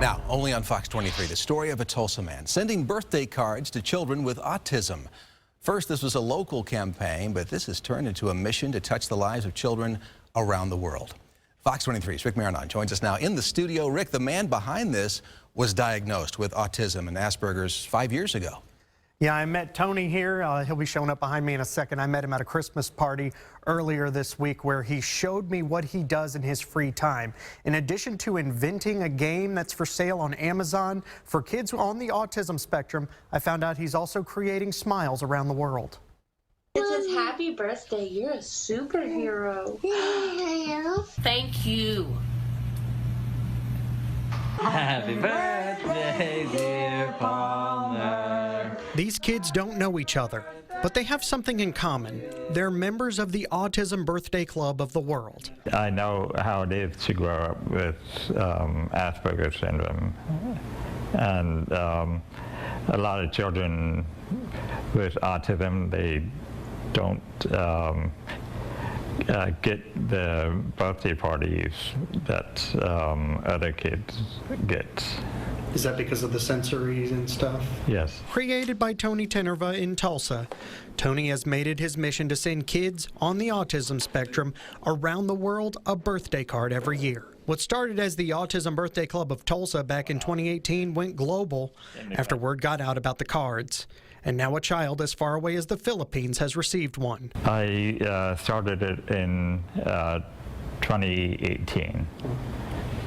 Now, only on Fox 23, the story of a Tulsa man sending birthday cards to children with autism. First, this was a local campaign, but this has turned into a mission to touch the lives of children around the world. Fox 23's Rick Marinon joins us now in the studio. Rick, the man behind this was diagnosed with autism and Asperger's 5 years ago. Yeah, I met Tony here. He'll be showing up behind me in a second. I met him at a Christmas party earlier this week where he showed me what he does in his free time. In addition to inventing a game that's for sale on Amazon for kids on the autism spectrum, I found out he's also creating smiles around the world. It says, "Happy birthday, you're a superhero." Thank you. Happy birthday, dear Palmer. These kids don't know each other, but they have something in common. They're members of the Autism Birthday Club of the world. I know how it is to grow up with Asperger's syndrome. And a lot of children with autism, they don't get the birthday parties that other kids get. Is that because of the sensories and stuff? Yes. Created by Tony Tenerva in Tulsa, Tony has made it his mission to send kids on the autism spectrum around the world a birthday card every year. What started as the Autism Birthday Club of Tulsa back in 2018 went global after word got out about the cards. And now a child as far away as the Philippines has received one. I started it in 2018.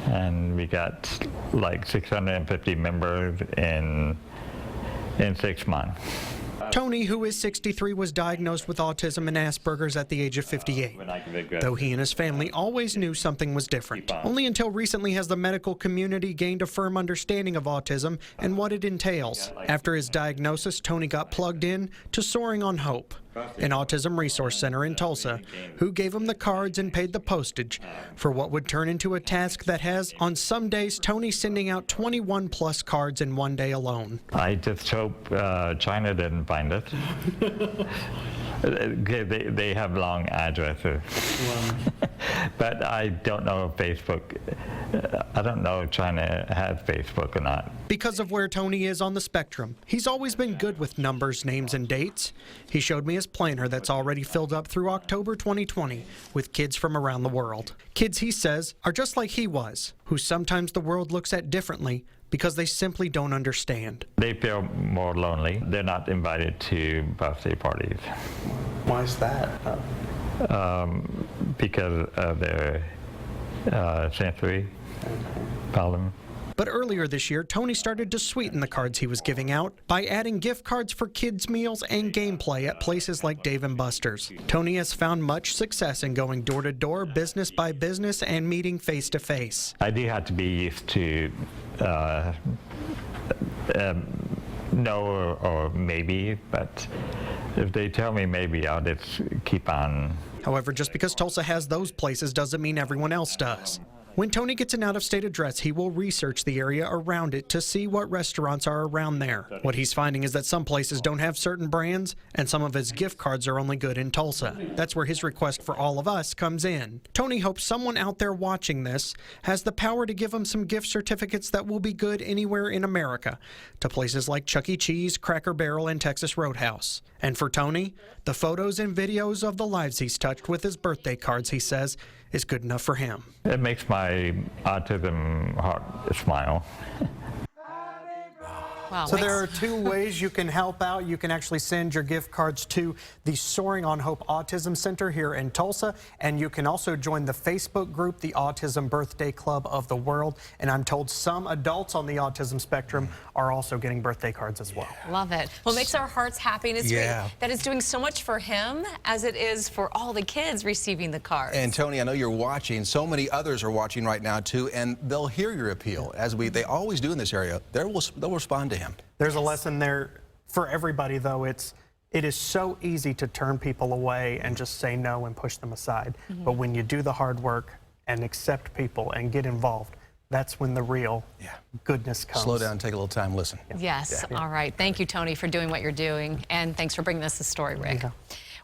And we got like 650 members in 6 months. Tony, who is 63, was diagnosed with autism and Asperger's at the age of 58, though he and his family always knew something was different. Only until recently has the medical community gained a firm understanding of autism and what it entails. After his diagnosis, Tony got plugged in to Soaring on Hope, an autism resource center in Tulsa, who gave him the cards and paid the postage for what would turn into a task that has, on some days, Tony sending out 21 plus cards in one day alone. I just hope China didn't find it. They have long addresses. Wow. But I don't know if Facebook, I don't know if China has Facebook or not. Because of where Tony is on the spectrum, he's always been good with numbers, names, and dates. He showed me his planner that's already filled up through October 2020 with kids from around the world. Kids, he says, are just like he was, who sometimes the world looks at differently because they simply don't understand. They feel more lonely. They're not invited to birthday parties. Why is that? Because of their sensory problem. But earlier this year, Tony started to sweeten the cards he was giving out by adding gift cards for kids' meals and gameplay at places like Dave & Buster's. Tony has found much success in going door to door, business by business, and meeting face to face. I do have to be used to no or maybe, but if they tell me maybe, I'll just keep on. However, just because Tulsa has those places doesn't mean everyone else does. When Tony gets an out-of-state address, he will research the area around it to see what restaurants are around there. What he's finding is that some places don't have certain brands, and some of his gift cards are only good in Tulsa. That's where his request for all of us comes in. Tony hopes someone out there watching this has the power to give him some gift certificates that will be good anywhere in America, to places like Chuck E. Cheese, Cracker Barrel, and Texas Roadhouse. And for Tony, the photos and videos of the lives he's touched with his birthday cards, he says, is good enough for him. It makes my autism heart smile. Wow, so there are two ways you can help out. You can actually send your gift cards to the Soaring on Hope Autism Center here in Tulsa, and you can also join the Facebook group, the Autism Birthday Club of the World. And I'm told some adults on the autism spectrum are also getting birthday cards as well. Love it. Well, it makes our hearts happy, and it's great that it's doing so much for him as it is for all the kids receiving the cards. And Tony, I know you're watching. So many others are watching right now too, and they'll hear your appeal, as they always do in this area. They'll respond to him. There's a lesson there for everybody, though. It is so easy to turn people away and just say no and push them aside. But when you do the hard work and accept people and get involved, that's when the real goodness comes. Slow down, take a little time, listen. Yes. All right. Thank you, Tony, for doing what you're doing. And thanks for bringing us the story, Rick.